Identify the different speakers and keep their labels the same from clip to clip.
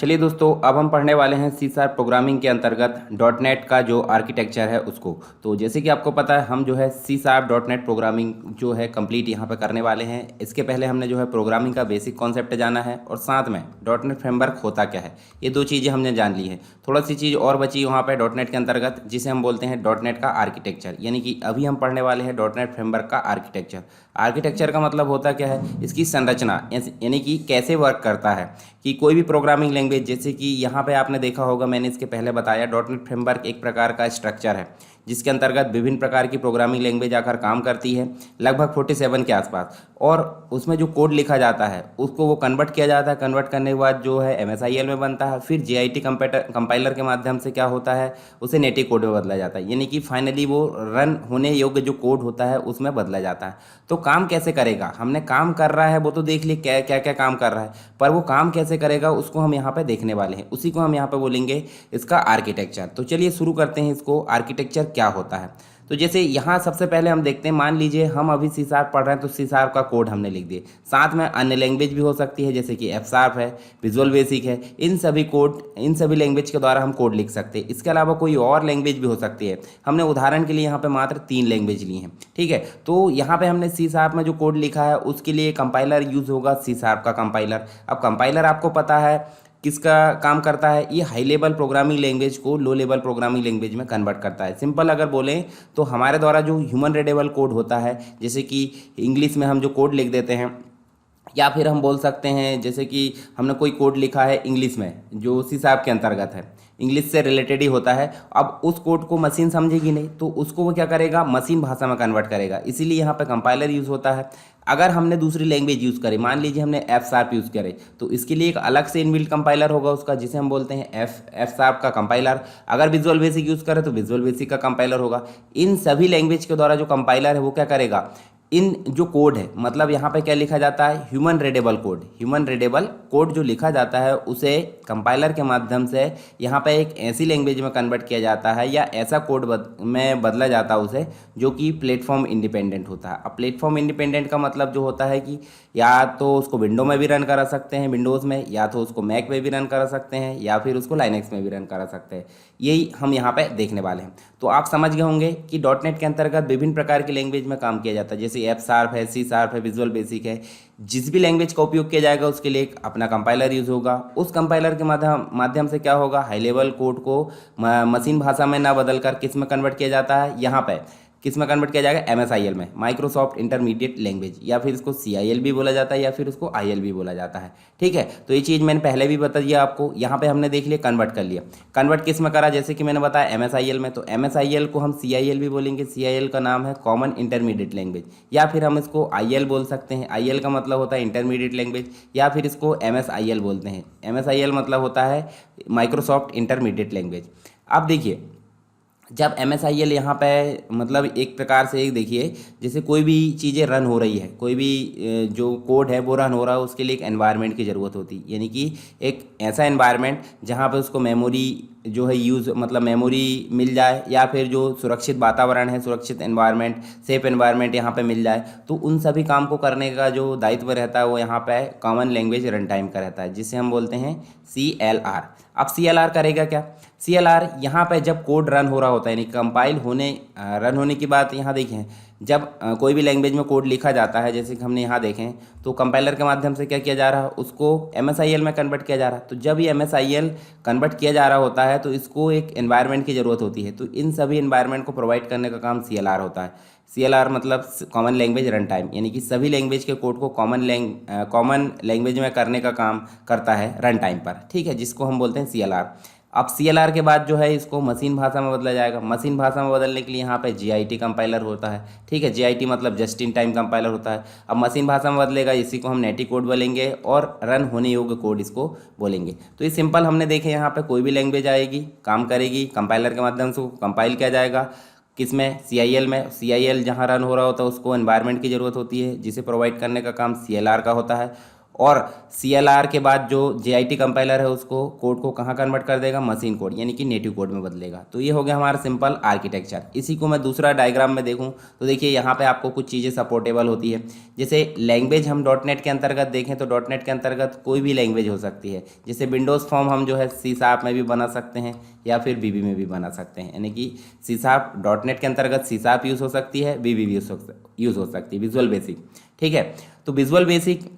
Speaker 1: चलिए दोस्तों, अब हम पढ़ने वाले हैं सी शार्प प्रोग्रामिंग के अंतर्गत डॉट नेट का जो आर्किटेक्चर है उसको। तो जैसे कि आपको पता है, हम जो है C sharp dot net programming जो है कंप्लीट यहाँ पे करने वाले हैं। इसके पहले हमने जो है प्रोग्रामिंग का बेसिक कॉन्सेप्ट जाना है और साथ में डॉट नेट फ्रेमवर्क होता क्या है, ये दो चीज़ें हमने जान ली है। थोड़ा सी चीज़ और बची वहाँ पर डॉट नेट के अंतर्गत, जिसे हम बोलते हैं डॉट नेट का आर्किटेक्चर। यानी कि अभी हम पढ़ने वाले हैं डॉट नेट फ्रेमवर्क का आर्किटेक्चर। आर्किटेक्चर का मतलब होता क्या है, इसकी संरचना, यानी कि कैसे वर्क करता है। कि कोई भी प्रोग्रामिंग लैंग्वेज, जैसे कि यहाँ पे आपने देखा होगा, मैंने इसके पहले बताया, डॉट नेट फ्रेमवर्क एक प्रकार का स्ट्रक्चर है जिसके अंतर्गत विभिन्न प्रकार की प्रोग्रामिंग लैंग्वेज आकर काम करती है, लगभग 47 के आसपास। और उसमें जो कोड लिखा जाता है उसको वो कन्वर्ट किया जाता है। कन्वर्ट करने के बाद जो है MSIL में बनता है, फिर JIT कंपाइलर के माध्यम से क्या होता है, उसे नेटिव कोड में बदला जाता है। यानी कि फाइनली वो रन होने योग्य जो कोड होता है उसमें बदला जाता है। तो काम कैसे करेगा, हमने काम कर रहा है वो तो देख लिए क्या क्या क्या काम कर रहा है, पर वो काम कैसे करेगा उसको हम यहाँ पे देखने वाले हैं। उसी को हम यहाँ पे बोलेंगे इसका आर्किटेक्चर। तो चलिए शुरू करते हैं इसको, आर्किटेक्चर क्या होता है। तो जैसे यहाँ सबसे पहले हम देखते हैं, मान लीजिए हम अभी सी शार्प पढ़ रहे हैं तो सी शार्प का कोड हमने लिख दिए। साथ में अन्य लैंग्वेज भी हो सकती है, जैसे कि एफ शार्प है, विजुअल बेसिक है। इन सभी लैंग्वेज के द्वारा हम कोड लिख सकते हैं। इसके अलावा कोई और लैंग्वेज भी हो सकती है। हमने उदाहरण के लिए यहाँ पे मात्र 3 लैंग्वेज ली हैं, ठीक है। तो यहाँ पे हमने सी शार्प में जो कोड लिखा है उसके लिए कंपाइलर यूज़ होगा, सी शार्प का कंपाइलर। अब कंपाइलर आपको पता है किसका काम करता है, ये हाई लेवल प्रोग्रामिंग लैंग्वेज को लो लेवल प्रोग्रामिंग लैंग्वेज में कन्वर्ट करता है। सिंपल अगर बोलें तो हमारे द्वारा जो ह्यूमन रीडेबल कोड होता है, जैसे कि इंग्लिश में हम जो कोड लिख देते हैं, या फिर हम बोल सकते हैं जैसे कि हमने कोई कोड लिखा है इंग्लिश में जो सी शार्प के अंतर्गत है, इंग्लिश से रिलेटेड ही होता है। अब उस कोड को मशीन समझेगी नहीं, तो उसको वो क्या करेगा, मशीन भाषा में कन्वर्ट करेगा। इसीलिए यहाँ पे कंपाइलर यूज़ होता है। अगर हमने दूसरी लैंग्वेज यूज़ करी, मान लीजिए हमने एफ शार्प यूज़ करे, तो इसके लिए एक अलग से इनबिल्ट कंपाइलर होगा उसका, जिसे हम बोलते हैं एफ शार्प का कंपाइलर। अगर विजुअल बेसिक यूज़ करें तो विजुअल बेसिक का कंपाइलर होगा। इन सभी लैंग्वेज के द्वारा जो कंपाइलर है वो क्या करेगा, इन जो कोड है, मतलब यहाँ पे क्या लिखा जाता है, human readable code. Human readable code जो लिखा जाता है उसे कंपाइलर के माध्यम से यहाँ पे एक ऐसी लैंग्वेज में कन्वर्ट किया जाता है, या ऐसा कोड में बदला जाता है उसे, जो कि प्लेटफॉर्म इंडिपेंडेंट होता है। अब प्लेटफॉर्म इंडिपेंडेंट का मतलब जो होता है कि या तो उसको विंडो में भी रन करा सकते हैं, विंडोज़ में, या तो उसको मैक में भी रन करा सकते हैं, या फिर उसको लाइनेक्स में भी रन करा सकते हैं। यही हम यहाँ पे देखने वाले हैं। तो आप समझ गए होंगे कि डॉट नेट के अंतर्गत विभिन्न प्रकार की लैंग्वेज में काम किया जाता है, जैसे एफ शार्प है, सी शार्प है, विजुअल बेसिक है। जिस भी लैंग्वेज का उपयोग किया जाएगा उसके लिए एक अपना कंपाइलर यूज़ होगा। उस कंपाइलर के माध्यम से क्या होगा, हाई लेवल कोड को मशीन भाषा में ना बदल कर किस में कन्वर्ट किया जाता है, यहाँ पे किस में कन्वर्ट किया जाएगा, MSIL में, माइक्रोसॉफ्ट इंटरमीडिएट लैंग्वेज, या फिर इसको CIL भी बोला जाता है, या फिर उसको IL भी बोला जाता है, ठीक है। तो ये चीज़ मैंने पहले भी बता दिया आपको। यहाँ पे हमने देख लिया, कन्वर्ट कर लिया। कन्वर्ट किस में करा, जैसे कि मैंने बताया MSIL में, तो MSIL को हम CIL भी बोलेंगे। CIL का नाम है कॉमन इंटरमीडिएट लैंग्वेज, या फिर हम इसको IL बोल सकते हैं। IL का मतलब होता है इंटरमीडिएट लैंग्वेज, या फिर इसको MSIL बोलते हैं। MSIL मतलब होता है माइक्रोसॉफ्ट इंटरमीडिएट लैंग्वेज। अब देखिए, जब MSIL यहाँ पे मतलब एक प्रकार से, एक देखिए, जैसे कोई भी चीज़ें रन हो रही है, कोई भी जो कोड है वो रन हो रहा है, उसके लिए एक एनवायरनमेंट की ज़रूरत होती है। यानी कि एक ऐसा एनवायरनमेंट जहाँ पे उसको मेमोरी जो है यूज़, मतलब मेमोरी मिल जाए, या फिर जो सुरक्षित वातावरण है, सुरक्षित एनवायरनमेंट, सेफ एनवायरनमेंट यहाँ पे मिल जाए। तो उन सभी काम को करने का जो दायित्व रहता है वो यहाँ पे कॉमन लैंग्वेज रन टाइम का रहता है, जिसे हम बोलते हैं CLR। अब CLR करेगा क्या, CLR यहाँ पे जब कोड रन हो रहा होता है, यानी कंपाइल होने रन होने की बात यहाँ देखें, जब कोई भी लैंग्वेज में कोड लिखा जाता है, जैसे कि हमने यहाँ देखें, तो कंपाइलर के माध्यम से क्या किया जा रहा है, उसको MSIL में कन्वर्ट किया जा रहा है। तो जब ये MSIL कन्वर्ट किया जा रहा होता है तो इसको एक एनवायरनमेंट की ज़रूरत होती है। तो इन सभी एनवायरनमेंट को प्रोवाइड करने का काम CLR होता है। CLR मतलब कॉमन लैंग्वेज रन टाइम, यानी कि सभी लैंग्वेज के कोड को कॉमन लैंग्वेज में करने का काम करता है रन टाइम पर, ठीक है, जिसको हम बोलते हैं CLR। अब CLR के बाद जो है इसको मशीन भाषा में बदला जाएगा। मशीन भाषा में बदलने के लिए यहाँ पे JIT कंपाइलर होता है, ठीक है। JIT मतलब जस्ट इन टाइम कंपाइलर होता है। अब मशीन भाषा में बदलेगा, इसी को हम नेटिव कोड बोलेंगे, और रन होने योग्य कोड इसको बोलेंगे। तो ये सिंपल हमने देखे, यहाँ पे कोई भी लैंग्वेज आएगी, काम करेगी, कंपाइलर के माध्यम से कंपाइल किया जाएगा। किसमें, CIL में। CIL जहाँ रन हो रहा होता है उसको एनवायरनमेंट की ज़रूरत होती है, जिसे प्रोवाइड करने का काम CLR का होता है। और CLR के बाद जो JIT कंपाइलर है उसको कोड को कहाँ कन्वर्ट कर देगा, मशीन कोड यानी कि नेटिव कोड में बदलेगा। तो ये हो गया हमारा सिंपल आर्किटेक्चर। इसी को मैं दूसरा डायग्राम में देखूँ तो देखिए यहाँ पे आपको कुछ चीज़ें सपोर्टेबल होती है। जैसे लैंग्वेज हम डॉट नेट के अंतर्गत देखें तो डॉट नेट के अंतर्गत कोई भी लैंग्वेज हो सकती है। जैसे विंडोज़ फॉर्म हम जो है C# में भी बना सकते हैं या फिर VB में भी बना सकते हैं, यानी कि C# डॉट नेट के अंतर्गत C# यूज़ हो सकती है, VB भी यूज़ हो सकती है, विजुअल बेसिक। ठीक है, तो विजुअल बेसिक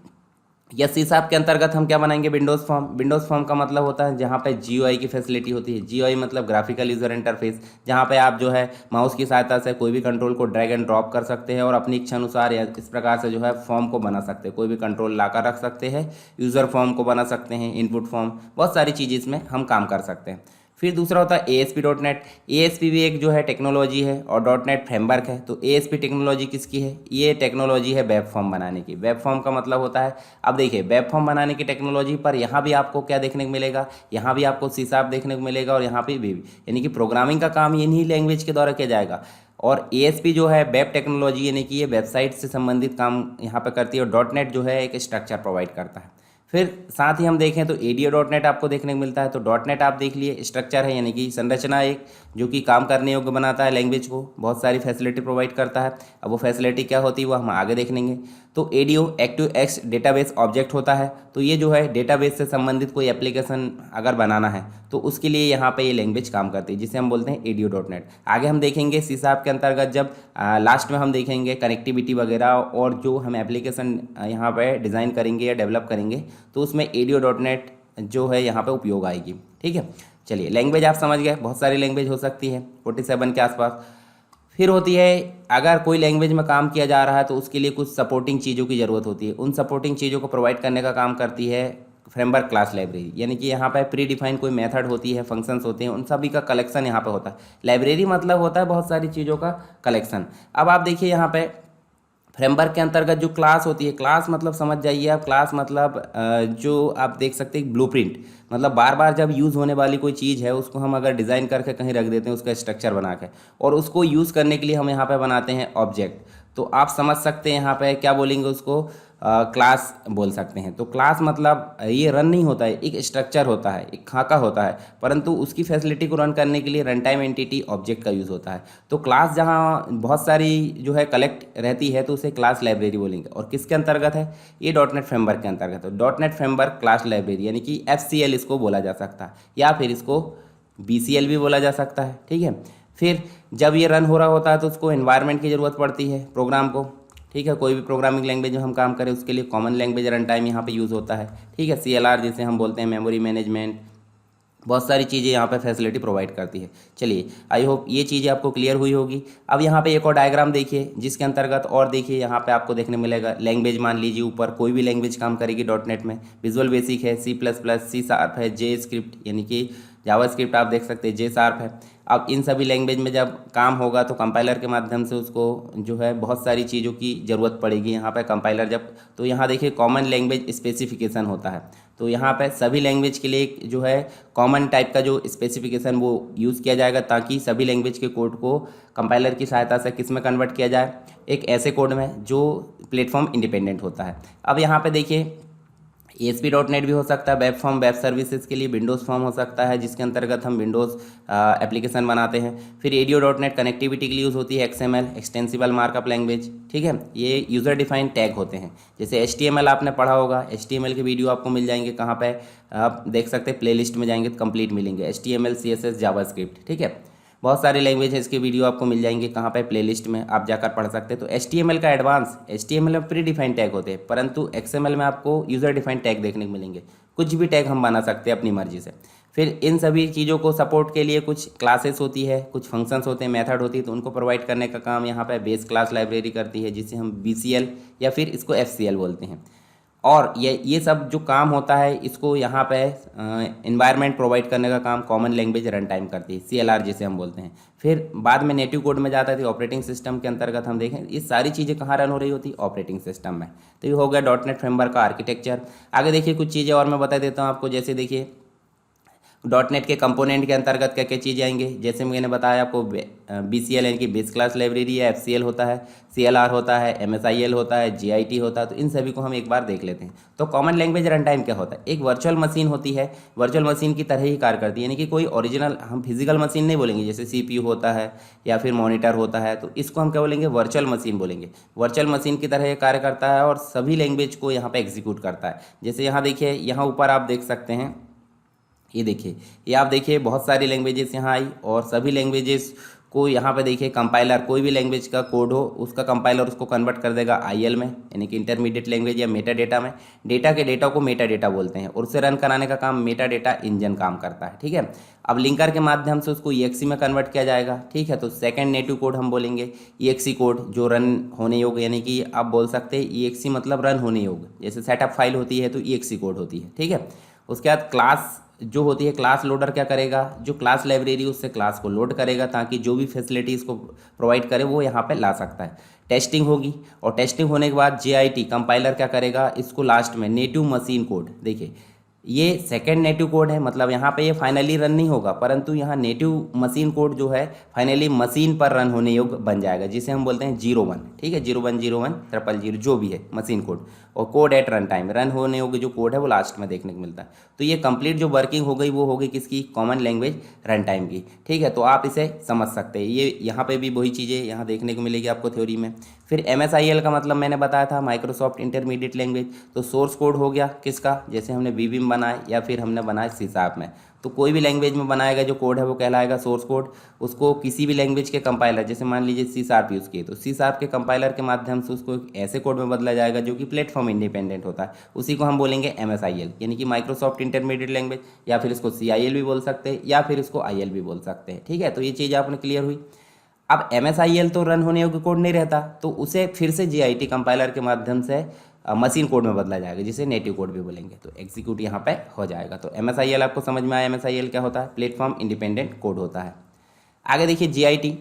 Speaker 1: या C# के अंतर्गत हम क्या बनाएंगे, विंडोज़ फॉर्म। विंडोज़ फॉर्म का मतलब होता है जहाँ पे GUI की फैसिलिटी होती है। GUI मतलब ग्राफिकल यूज़र इंटरफेस, जहाँ पे आप जो है माउस की सहायता से कोई भी कंट्रोल को ड्रैग एंड ड्रॉप कर सकते हैं और अपनी इच्छा अनुसार या इस प्रकार से जो है फॉर्म को बना सकते हैं। कोई भी कंट्रोल लाकर रख सकते हैं, यूज़र फॉर्म को बना सकते हैं, इनपुट फॉर्म, बहुत सारी चीज़ इसमें हम काम कर सकते हैं। फिर दूसरा होता है ASP.NET। ASP भी एक जो है टेक्नोलॉजी है और .NET फ्रेमवर्क है। तो ASP टेक्नोलॉजी किसकी है, ये टेक्नोलॉजी है वेब फॉर्म बनाने की। वेब फॉर्म का मतलब होता है, अब देखिए वेब फॉर्म बनाने की टेक्नोलॉजी पर यहाँ भी आपको क्या देखने को मिलेगा, यहाँ भी आपको C# देखने को मिलेगा और यहाँ पे भी, यानी कि प्रोग्रामिंग का काम इन्हीं लैंग्वेज के द्वारा किया जाएगा। और ASP जो है वेब टेक्नोलॉजी, यानी कि ये वेबसाइट से संबंधित काम यहाँ पर करती है और .NET जो है एक स्ट्रक्चर प्रोवाइड करता है। फिर साथ ही हम देखें तो ADO.NET आपको देखने को मिलता है। तो .NET आप देख लिए स्ट्रक्चर है, यानी कि संरचना एक जो कि काम करने योग्य बनाता है लैंग्वेज को, बहुत सारी फैसिलिटी प्रोवाइड करता है। अब वो फैसिलिटी क्या होती है वो हम आगे देख लेंगे। तो ADO ActiveX डेटाबेस ऑब्जेक्ट होता है। तो ये जो है डेटाबेस से संबंधित कोई एप्लीकेशन अगर बनाना है तो उसके लिए यहाँ पे ये लैंग्वेज काम करती है, जिसे हम बोलते हैं ADO.NET। आगे हम देखेंगे C# के अंतर्गत, जब लास्ट में हम देखेंगे कनेक्टिविटी वगैरह और जो हम एप्लीकेशन यहाँ पे डिज़ाइन करेंगे या डेवलप करेंगे तो उसमें ADO.NET जो है यहाँ पे उपयोग आएगी। ठीक है, चलिए लैंग्वेज आप समझ गए, बहुत सारी लैंग्वेज हो सकती है 47 के आसपास। फिर होती है, अगर कोई लैंग्वेज में काम किया जा रहा है तो उसके लिए कुछ सपोर्टिंग चीज़ों की ज़रूरत होती है। उन सपोर्टिंग चीज़ों को प्रोवाइड करने का काम करती है फ्रेमवर्क क्लास लाइब्रेरी, यानी कि यहाँ पर प्री डिफाइंड कोई मेथड होती है, फंक्शंस होते हैं, उन सभी का कलेक्शन यहाँ पे होता है। लाइब्रेरी मतलब होता है बहुत सारी चीज़ों का कलेक्शन। अब आप देखिए यहाँ पे फ्रेमवर्क के अंतर्गत जो क्लास होती है, क्लास मतलब समझ जाइए आप, क्लास मतलब जो आप देख सकते हैं ब्लूप्रिंट, मतलब बार बार जब यूज़ होने वाली कोई चीज़ है उसको हम अगर डिज़ाइन करके कहीं रख देते हैं उसका स्ट्रक्चर बना के, और उसको यूज़ करने के लिए हम यहाँ पे बनाते हैं ऑब्जेक्ट। तो आप समझ सकते हैं यहाँ पे क्या बोलेंगे उसको, क्लास बोल सकते हैं। तो क्लास मतलब ये रन नहीं होता है, एक स्ट्रक्चर होता है, एक खाका होता है, परंतु उसकी फैसिलिटी को रन करने के लिए रन टाइम एंटिटी ऑब्जेक्ट का यूज़ होता है। तो क्लास जहाँ बहुत सारी जो है कलेक्ट रहती है तो उसे क्लास लाइब्रेरी बोलेंगे। और किसके अंतर्गत है, ये .NET फ्रेमवर्क के अंतर्गत है। .NET फ्रेमवर्क क्लास लाइब्रेरी, यानी कि FCL इसको बोला जा सकता है या फिर इसको BCL भी बोला जा सकता है। ठीक है, फिर जब ये रन हो रहा होता है तो उसको एनवायरनमेंट की ज़रूरत पड़ती है प्रोग्राम को। ठीक है, कोई भी प्रोग्रामिंग लैंग्वेज में हम काम करें उसके लिए कॉमन लैंग्वेज रन टाइम यहाँ पे यूज़ होता है। ठीक है, CLR जिसे हम बोलते हैं मेमोरी मैनेजमेंट, बहुत सारी चीज़ें यहाँ पे फैसिलिटी प्रोवाइड करती है। चलिए, आई होप ये चीज़ें आपको क्लियर हुई होगी। अब यहाँ पे एक और डायग्राम देखिए जिसके अंतर्गत, और देखिए यहाँ पे आपको देखने मिलेगा लैंग्वेज, मान लीजिए ऊपर कोई भी लैंग्वेज काम करेगी .NET में, विजुअल बेसिक है, C++, C# है, JScript यानी कि जावास्क्रिप्ट आप देख सकते हैं, J# है। अब इन सभी लैंग्वेज में जब काम होगा तो कंपाइलर के माध्यम से उसको जो है बहुत सारी चीज़ों की ज़रूरत पड़ेगी। यहाँ पे कंपाइलर जब, तो यहाँ देखिए कॉमन लैंग्वेज स्पेसिफिकेशन होता है। तो यहाँ पे सभी लैंग्वेज के लिए एक जो है कॉमन टाइप का जो स्पेसिफिकेशन वो यूज़ किया जाएगा, ताकि सभी लैंग्वेज के कोड को कंपाइलर की सहायता से किस में कन्वर्ट किया जाए, एक ऐसे कोड में जो प्लेटफॉर्म इंडिपेंडेंट होता है। अब यहाँ पे देखिए ASP.NET भी हो सकता है वेब फॉर्म, वेब सर्विसेज के लिए विंडोज़ फॉर्म हो सकता है जिसके अंतर्गत हम विंडोज़ एप्लीकेशन बनाते हैं। फिर ADO.NET कनेक्टिविटी के लिए यूज़ होती है XML, एक्सटेंसिबल मार्कअप लैंग्वेज। ठीक है, ये यूज़र डिफाइंड टैग होते हैं। जैसे HTML आपने पढ़ा होगा, HTML के वीडियो आपको मिल जाएंगे, कहाँ पे आप देख सकते हैं, प्लेलिस्ट में जाएंगे तो कंप्लीट मिलेंगे, HTML CSS जावास्क्रिप्ट। ठीक है, बहुत सारी लैंग्वेज है, इसके वीडियो आपको मिल जाएंगे, कहाँ पे, प्लेलिस्ट में आप जाकर पढ़ सकते हैं। तो HTML का एडवांस, HTML में प्री डिफाइंड टैग होते हैं, परंतु XML में आपको यूज़र डिफाइंड टैग देखने को मिलेंगे। कुछ भी टैग हम बना सकते हैं अपनी मर्जी से। फिर इन सभी चीज़ों को सपोर्ट के लिए कुछ क्लासेस होती है, कुछ फंक्शंस होते हैं, मेथड होती है, तो उनको प्रोवाइड करने का काम यहाँ पे बेस क्लास लाइब्रेरी करती है, जिसे हम BCL या फिर इसको FCL बोलते हैं। और ये सब जो काम होता है इसको यहाँ पे एनवायरनमेंट प्रोवाइड करने का काम कॉमन लैंग्वेज रन टाइम करती है, CLR जिसे हम बोलते हैं। फिर बाद में नेटिव कोड में जाता है, ऑपरेटिंग सिस्टम के अंतर्गत हम देखें ये सारी चीज़ें कहाँ रन हो रही होती है, ऑपरेटिंग सिस्टम में। तो ये हो गया .NET फ्रेमवर्क का आर्किटेक्चर। आगे देखिए कुछ चीज़ें और मैं बता देता हूँ आपको, जैसे देखिए डॉट नेट के कंपोनेंट के अंतर्गत क्या क्या चीज़ें आएंगे, जैसे मैंने बताया आपको BCL यानी कि बेस क्लास लाइब्रेरी है, FCL होता है, CLR होता है, MSIL होता है, JIT होता है। तो इन सभी को हम एक बार देख लेते हैं। तो कॉमन लैंग्वेज रन टाइम क्या होता है? एक वर्चुअल मशीन होती है, वर्चुअल मशीन की तरह ही कार्य करती है, यानी कि कोई ओरिजिनल हम फिजिकल मशीन नहीं बोलेंगे, जैसे CPU होता है या फिर मॉनिटर होता है, तो इसको हम क्या बोलेंगे? वर्चुअल मशीन बोलेंगे। वर्चुअल मशीन की तरह ये कार्य करता है और सभी लैंग्वेज को यहाँ पे एग्जीक्यूट करता है। जैसे यहाँ देखिए, यहाँ ऊपर आप देख सकते हैं, ये देखिए, ये आप देखिए बहुत सारी लैंग्वेजेस यहाँ आई और सभी लैंग्वेजेस को यहाँ पे देखिए कंपाइलर, कोई भी लैंग्वेज का कोड हो उसका कंपाइलर उसको कन्वर्ट कर देगा IL में, यानी कि इंटरमीडिएट लैंग्वेज या मेटा डेटा में। डेटा के डेटा को मेटा डेटा बोलते हैं और उसे रन कराने का काम मेटा डेटा इंजन काम करता है। ठीक है, अब लिंकर के माध्यम से उसको EXE में कन्वर्ट किया जाएगा। ठीक है, तो सेकंड नेटिव कोड हम बोलेंगे EXE कोड, जो रन होने योग्य, यानी कि आप बोल सकते हैं EXE मतलब रन होने योग्य। जैसे सेटअप फाइल होती है तो EXE कोड होती है। ठीक है, उसके बाद क्लास जो होती है, क्लास लोडर क्या करेगा? जो क्लास लाइब्रेरी उससे क्लास को लोड करेगा ताकि जो भी फैसिलिटी इसको प्रोवाइड करे वो यहाँ पे ला सकता है। टेस्टिंग होगी और टेस्टिंग होने के बाद JIT कंपाइलर क्या करेगा? इसको लास्ट में नेटिव मशीन कोड, देखिए ये सेकेंड नेटिव कोड है, मतलब यहाँ पे ये फाइनली रन नहीं होगा, परंतु यहाँ नेटिव मशीन कोड जो है फाइनली मशीन पर रन होने योग्य बन जाएगा, जिसे हम बोलते हैं 01। ठीक है, 010100 जो भी है मशीन कोड, और code at run time, run होने योग्य जो कोड है वो लास्ट में देखने को मिलता है। तो ये कंप्लीट जो वर्किंग हो गई वो हो गई किसकी? कॉमन लैंग्वेज रन टाइम की। ठीक है, तो आप इसे समझ सकते हैं। ये यहाँ पे भी वही चीज़ें यहाँ देखने को मिलेगी आपको थ्योरी में। फिर MSIL का मतलब मैंने बताया था, माइक्रोसॉफ्ट इंटरमीडिएट लैंग्वेज। तो सोर्स कोड हो गया किसका? जैसे हमने VBIM बनाए या फिर हमने बनाए C# में, तो कोई भी लैंग्वेज में बनाएगा जो कोड है वो कहलाएगा सोर्स कोड। उसको किसी भी लैंग्वेज के कंपाइलर, जैसे मान लीजिए C# यूज़ किए, तो C# के कंपाइलर के माध्यम से उसको एक ऐसे कोड में बदला जाएगा जो कि प्लेटफॉर्म इंडिपेंडेंट होता है। उसी को हम बोलेंगे MSIL, यानी कि माइक्रोसॉफ्ट इंटरमीडिएट लैंग्वेज, या फिर इसको CIL भी बोल सकते हैं या फिर इसको IL भी बोल सकते हैं। ठीक है, तो ये चीज़ आपने क्लियर हुई। अब MSIL तो रन होने योग्य कोड नहीं रहता, तो उसे फिर से JIT कंपाइलर के माध्यम से मशीन कोड में बदला जाएगा, जिसे नेटिव कोड भी बोलेंगे, तो एग्जीक्यूट यहाँ पे हो जाएगा। तो MSIL आपको समझ में आया? MSIL क्या होता है? प्लेटफॉर्म इंडिपेंडेंट कोड होता है। आगे देखिए JIT,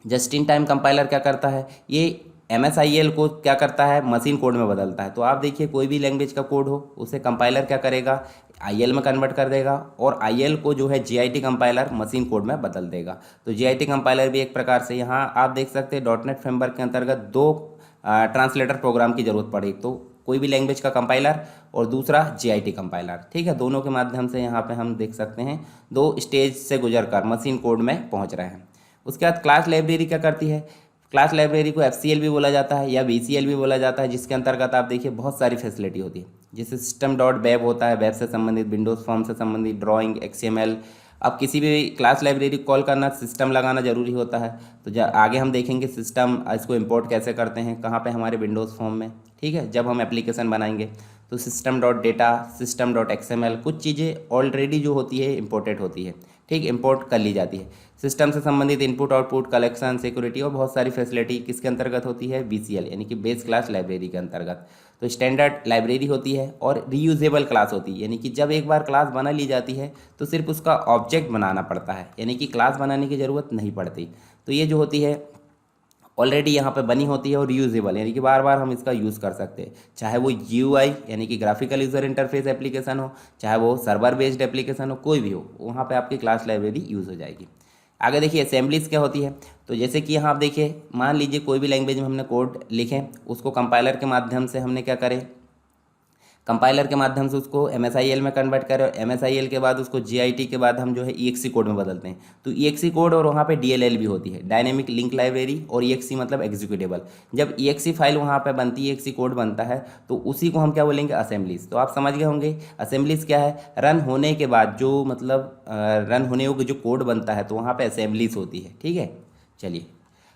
Speaker 1: just in time compiler क्या करता है? ये MSIL को क्या करता है? मशीन कोड में बदलता है। तो आप देखिए कोई भी लैंग्वेज का कोड हो उसे कंपाइलर क्या करेगा? IL में कन्वर्ट कर देगा और IL को जो है JIT कंपाइलर मशीन कोड में बदल देगा। तो JIT कंपाइलर भी एक प्रकार से, यहाँ आप देख सकते हैं डॉट नेट फ्रेमवर्क के अंतर्गत दो ट्रांसलेटर प्रोग्राम की जरूरत पड़ी, तो कोई भी लैंग्वेज का कंपाइलर और दूसरा JIT कंपाइलर। ठीक है, दोनों के माध्यम से यहाँ पे हम देख सकते हैं दो स्टेज से गुजर कर मशीन कोड में पहुँच रहे हैं। उसके बाद क्लास लाइब्रेरी क्या करती है? क्लास लाइब्रेरी को FCL भी बोला जाता है या BCL भी बोला जाता है, जिसके अंतर्गत आप देखिए बहुत सारी फैसिलिटी होती है। जैसे system.web होता है, वेब से संबंधित, विंडोज़ फॉर्म से संबंधित, ड्राइंग, XML। अब किसी भी क्लास लाइब्रेरी कॉल करना, सिस्टम लगाना जरूरी होता है। तो आगे हम देखेंगे सिस्टम इसको इंपोर्ट कैसे करते हैं, कहाँ पे? हमारे विंडोज़ फॉर्म में। ठीक है, जब हम एप्लीकेशन बनाएंगे तो system.data, system.xml, कुछ चीज़ें ऑलरेडी जो होती है इम्पोर्टेड होती है। ठीक, इंपोर्ट कर ली जाती है। सिस्टम से संबंधित इनपुट आउटपुट, कलेक्शन, सिक्योरिटी और बहुत सारी फैसिलिटी किसके अंतर्गत होती है? BCL, यानी कि बेस क्लास लाइब्रेरी के अंतर्गत। तो स्टैंडर्ड लाइब्रेरी होती है और रीयूजेबल क्लास होती है, यानी कि जब एक बार क्लास बना ली जाती है तो सिर्फ उसका ऑब्जेक्ट बनाना पड़ता है, यानी कि क्लास बनाने की ज़रूरत नहीं पड़ती। तो ये जो होती है ऑलरेडी यहाँ पे बनी होती है और रीयूजेबल, यानी कि बार बार हम इसका यूज़ कर सकते हैं, चाहे वो GUI यानी कि ग्राफिकल यूज़र इंटरफेस एप्लीकेशन हो, चाहे वो सर्वर बेस्ड एप्लीकेशन हो, कोई भी हो, वहाँ पे आपकी क्लास लाइब्रेरी यूज़ हो जाएगी। आगे देखिए असेंबलीज क्या होती है। तो जैसे कि यहाँ आप देखिए, मान लीजिए कोई भी लैंग्वेज में हमने कोड लिखें, उसको कंपाइलर के माध्यम से हमने क्या करें? कंपाइलर के माध्यम से उसको MSIL में कन्वर्ट करें और MSIL के बाद उसको JIT के बाद हम जो है EXE कोड में बदलते हैं। तो EXE कोड और वहाँ पे DLL भी होती है, डायनेमिक लिंक लाइब्रेरी, और EXE मतलब एग्जीक्यूटेबल। जब EXE फाइल वहाँ पे बनती है, EXE कोड बनता है, तो उसी को हम क्या बोलेंगे? असेंबलीज। तो आप समझ गए होंगे असेंबलीज क्या है? रन होने के बाद जो मतलब रन होने योग्य जो कोड बनता है, तो वहाँ पर असेंबलीज होती है। ठीक है, चलिए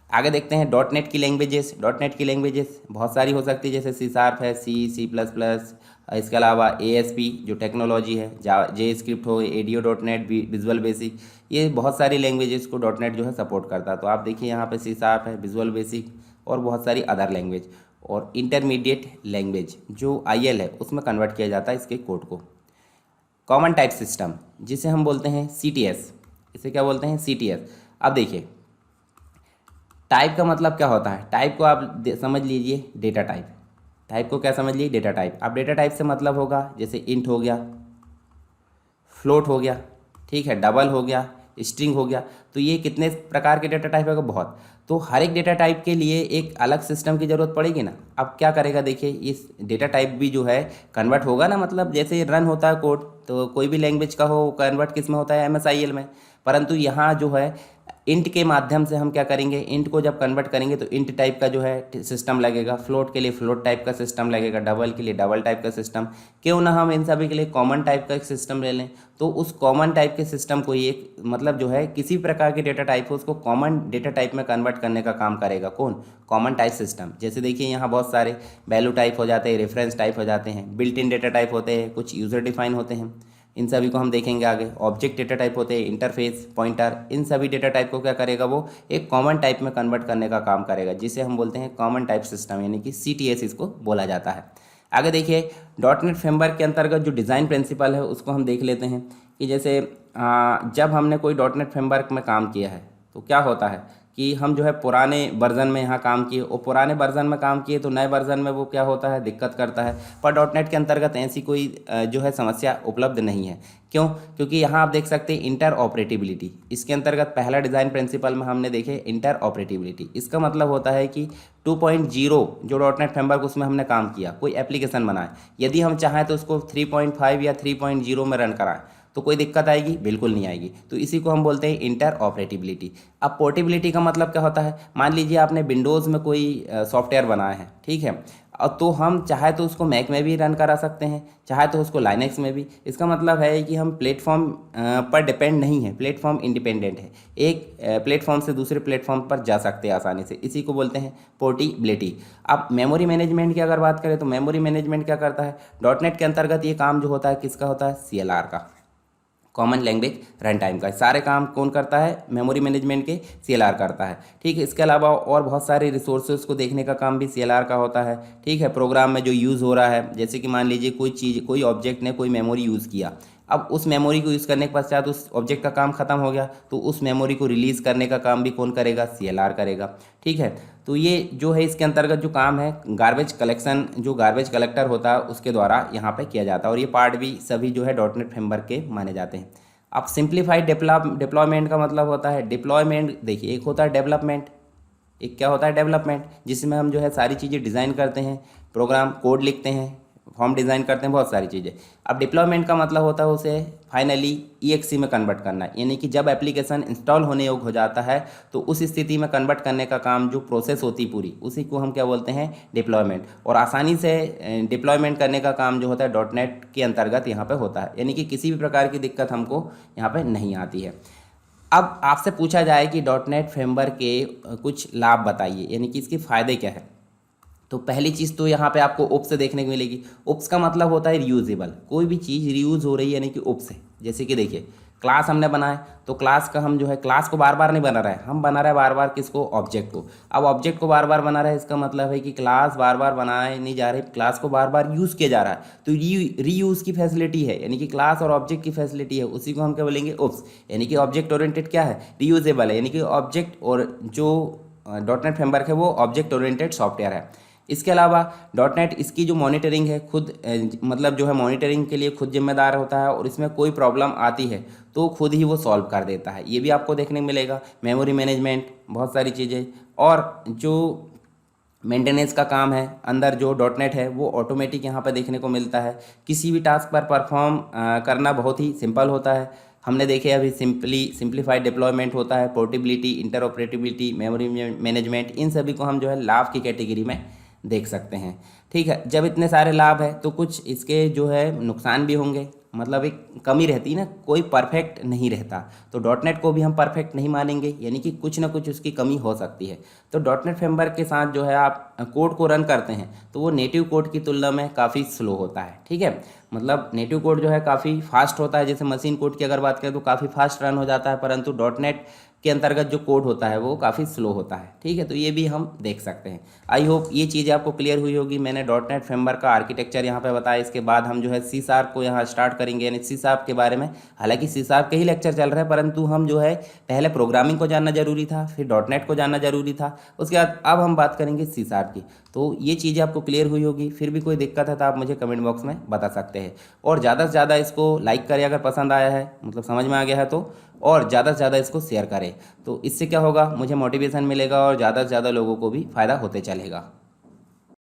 Speaker 1: आगे देखते हैं डॉट नेट की लैंग्वेजेस। डॉट नेट की लैंग्वेजेस बहुत सारी हो सकती है, जैसे C# है, C++, इसके अलावा ASP जो टेक्नोलॉजी है, JavaScript हो, ADO.NET, विजुअल बेसिक, ये बहुत सारी लैंग्वेजेस को डॉट नेट जो है सपोर्ट करता है। तो आप देखिए यहाँ पे C# है, विजुअल बेसिक और बहुत सारी अदर लैंग्वेज। और इंटरमीडिएट लैंग्वेज जो IL है उसमें कन्वर्ट किया जाता है इसके कोड को। कॉमन टाइप सिस्टम जिसे हम बोलते हैं CTS, इसे क्या बोलते हैं? CTS। अब देखिए टाइप का मतलब क्या होता है? टाइप को आप समझ लीजिए डेटा टाइप। टाइप को क्या समझ लीजिए? Data type. अब डेटा टाइप से मतलब होगा जैसे इंट हो गया, फ्लोट हो गया, ठीक है, डबल हो गया, स्ट्रिंग हो गया। तो ये कितने प्रकार के डेटा टाइप है? बहुत। तो हर एक डेटा टाइप के लिए एक अलग सिस्टम की ज़रूरत पड़ेगी ना। अब क्या करेगा, देखिए इस डेटा टाइप भी जो है कन्वर्ट होगा ना, मतलब जैसे रन होता है कोड, तो कोई भी लैंग्वेज का हो कन्वर्ट किस में होता है? MSIL में। परंतु यहाँ जो है इंट के माध्यम से हम क्या करेंगे, इंट को जब कन्वर्ट करेंगे तो इंट टाइप का जो है सिस्टम लगेगा, फ्लोट के लिए फ्लोट टाइप का सिस्टम लगेगा, डबल के लिए डबल टाइप का सिस्टम। क्यों ना हम इन सभी के लिए कॉमन टाइप का एक सिस्टम ले लें। तो उस कॉमन टाइप के सिस्टम को ही एक मतलब जो है किसी प्रकार के डेटा टाइप हो उसको कॉमन डेटा टाइप में कन्वर्ट करने का काम करेगा कौन? Common type system. जैसे देखिए यहाँ बहुत सारे वैल्यू टाइप हो जाते हैं, रेफरेंस टाइप हो जाते हैं, बिल्ट इन डेटा टाइप होते हैं, कुछ यूज़र डिफाइन होते हैं, इन सभी को हम देखेंगे आगे। ऑब्जेक्ट डेटा टाइप होते हैं, इंटरफेस, पॉइंटर, इन सभी डेटा टाइप को क्या करेगा, वो एक कॉमन टाइप में कन्वर्ट करने का काम करेगा, जिसे हम बोलते हैं कॉमन टाइप सिस्टम, यानी कि CTS इसको बोला जाता है। आगे देखिए डॉट नेट फ्रेमवर्क के अंतर्गत जो डिज़ाइन प्रिंसिपल है उसको हम देख लेते हैं कि जैसे जब हमने कोई डॉट नेट फ्रेमवर्क में काम किया है तो क्या होता है कि हम जो है पुराने वर्जन में यहाँ काम किए और पुराने वर्जन में काम किए तो नए वर्जन में वो क्या होता है, दिक्कत करता है। पर डॉट नेट के अंतर्गत ऐसी कोई जो है समस्या उपलब्ध नहीं है। क्यों? क्योंकि यहाँ आप देख सकते हैं इंटर ऑपरेटिबिलिटी, इसके अंतर्गत पहला डिज़ाइन प्रिंसिपल में हमने देखे इंटर ऑपरेटिबिलिटी। इसका मतलब होता है कि 2.0 जो डॉट नेट फ्रेमवर्क उसमें हमने काम किया, कोई एप्लीकेशन बनाए, यदि हम चाहें तो उसको 3.5 या 3.0 में रन कराएं तो कोई दिक्कत आएगी? बिल्कुल नहीं आएगी। तो इसी को हम बोलते हैं इंटर ऑपरेटिबिलिटी। अब पोर्टेबिलिटी का मतलब क्या होता है? मान लीजिए आपने विंडोज़ में कोई सॉफ्टवेयर बनाया है, ठीक है, और तो हम चाहे तो उसको मैक में भी रन करा सकते हैं, चाहे तो उसको लाइनेक्स में भी। इसका मतलब है कि हम प्लेटफॉर्म पर डिपेंड नहीं है, प्लेटफॉर्म इंडिपेंडेंट है, एक प्लेटफॉर्म से दूसरे प्लेटफॉर्म पर जा सकते हैं आसानी से। इसी को बोलते हैं पोर्टेबिलिटी। अब मेमोरी मैनेजमेंट की अगर बात करें तो मेमोरी मैनेजमेंट क्या करता है? डॉट नेट के अंतर्गत ये काम जो होता है किसका होता है? CLR का, कॉमन लैंग्वेज रन टाइम का। सारे काम कौन करता है? मेमोरी मैनेजमेंट के CLR करता है, ठीक है। इसके अलावा और बहुत सारे रिसोर्सेज को देखने का काम भी CLR का होता है, ठीक है। प्रोग्राम में जो यूज़ हो रहा है, जैसे कि मान लीजिए कोई चीज़, कोई ऑब्जेक्ट ने कोई मेमोरी यूज़ किया, अब उस मेमोरी को यूज़ करने के पश्चात उस ऑब्जेक्ट का काम खत्म हो गया तो उस मेमोरी को रिलीज़ करने का काम भी कौन करेगा? CLR करेगा, ठीक है। तो ये जो है इसके अंतर्गत जो काम है गार्बेज कलेक्शन, जो गार्बेज कलेक्टर होता है उसके द्वारा यहाँ पे किया जाता है, और ये पार्ट भी सभी जो है डॉट नेट फ्रेमवर्क के माने जाते हैं। अब सिंप्लीफाइड डिप्लॉयमेंट का मतलब होता है डिप्लॉयमेंट। देखिए एक होता है डेवलपमेंट, एक क्या होता है? डेवलपमेंट, जिसमें हम जो है सारी चीज़ें डिज़ाइन करते हैं, प्रोग्राम कोड लिखते हैं, फॉर्म डिज़ाइन करते हैं, बहुत सारी चीज़ें। अब डिप्लॉयमेंट का मतलब होता है उसे फाइनली EXE में कन्वर्ट करना, यानी कि जब एप्लीकेशन इंस्टॉल होने योग्य हो जाता है तो उस स्थिति में कन्वर्ट करने का काम, जो प्रोसेस होती पूरी, उसी को हम क्या बोलते हैं? डिप्लॉयमेंट। और आसानी से डिप्लॉयमेंट करने का काम जो होता है डॉट नेट के अंतर्गत यहाँ पर होता है, यानी कि किसी भी प्रकार की दिक्कत हमको यहाँ पर नहीं आती है। अब आपसे पूछा जाए कि डॉट नेट फ्रेमवर्क के कुछ लाभ बताइए, यानी कि इसके फ़ायदे क्या है, तो पहली चीज़ तो यहाँ पे आपको उप्स से देखने को मिलेगी। उप्स का मतलब होता है रियूजेबल, कोई भी चीज़ रियूज़ हो रही है, यानी कि उप्स है। जैसे कि देखिए क्लास हमने बनाए तो क्लास का हम जो है क्लास को बार बार नहीं बना रहे हैं, हम बना रहे हैं बार बार किसको? ऑब्जेक्ट को। अब ऑब्जेक्ट को बार बार बना रहे हैं, इसका मतलब है कि क्लास बार बार बनाए नहीं जा रही, क्लास को बार बार यूज़ किया जा रहा है, तो रीयूज़ की फैसिलिटी है, यानी कि क्लास और ऑब्जेक्ट की फैसिलिटी है, उसी को हम क्या बोलेंगे? उप्स। यानी कि ऑब्जेक्ट ओरिएंटेड क्या है? रीयूजेबल है, यानी कि ऑब्जेक्ट, और जो डॉट नेट फ्रेमवर्क है वो ऑब्जेक्ट ओरिएंटेड सॉफ्टवेयर है। इसके अलावा डॉट नेट इसकी जो मॉनिटरिंग है खुद मतलब जो है मॉनिटरिंग के लिए खुद जिम्मेदार होता है, और इसमें कोई प्रॉब्लम आती है तो खुद ही वो सॉल्व कर देता है, ये भी आपको देखने को मिलेगा। मेमोरी मैनेजमेंट, बहुत सारी चीज़ें, और जो मेंटेनेंस का काम है अंदर जो डॉट नेट है वो ऑटोमेटिक यहाँ पर देखने को मिलता है। किसी भी टास्क पर परफॉर्म करना बहुत ही सिंपल होता है। हमने देखे अभी सिंप्लीफाइड डिप्लॉयमेंट होता है, पोर्टेबिलिटी, इंटरऑपरेटिबिलिटी, मेमोरी मैनेजमेंट, इन सभी को हम जो है लाभ की कैटेगरी में देख सकते हैं, ठीक है। जब इतने सारे लाभ है तो कुछ इसके जो है नुकसान भी होंगे, मतलब एक कमी रहती है ना, कोई परफेक्ट नहीं रहता, तो डॉट नेट को भी हम परफेक्ट नहीं मानेंगे, यानी कि कुछ ना कुछ उसकी कमी हो सकती है। तो डॉट नेट फ्रेमवर्क के साथ जो है आप कोड को रन करते हैं तो वो नेटिव कोड की तुलना में काफ़ी स्लो होता है, ठीक है। मतलब नेटिव कोड जो है काफ़ी फास्ट होता है, जैसे मशीन कोड की अगर बात करें तो काफ़ी फास्ट रन हो जाता है, परंतु डॉट नेट के अंतर्गत जो कोड होता है वो काफ़ी स्लो होता है, ठीक है। तो ये भी हम देख सकते हैं। आई होप ये चीज़ें आपको क्लियर हुई होगी। मैंने डॉट नेट फ्रेमवर्क का आर्किटेक्चर यहाँ पे बताया, इसके बाद हम जो है C# को यहाँ स्टार्ट करेंगे, यानी C# के बारे में। हालांकि C# के ही लेक्चर चल रहे हैं, परंतु हम जो है पहले प्रोग्रामिंग को जानना जरूरी था, फिर डॉट नेट को जानना जरूरी था, उसके बाद अब हम बात करेंगे C# आपकी। तो ये चीज़ें आपको क्लियर हुई होगी। फिर भी कोई दिक्कत है तो आप मुझे कमेंट बॉक्स में बता सकते हैं। और ज़्यादा से ज़्यादा इसको लाइक करें अगर पसंद आया है, मतलब समझ में आ गया है तो, और ज़्यादा से ज़्यादा इसको शेयर करें। तो इससे क्या होगा, मुझे मोटिवेशन मिलेगा और ज़्यादा से ज़्यादा लोगों को भी फ़ायदा होते चलेगा।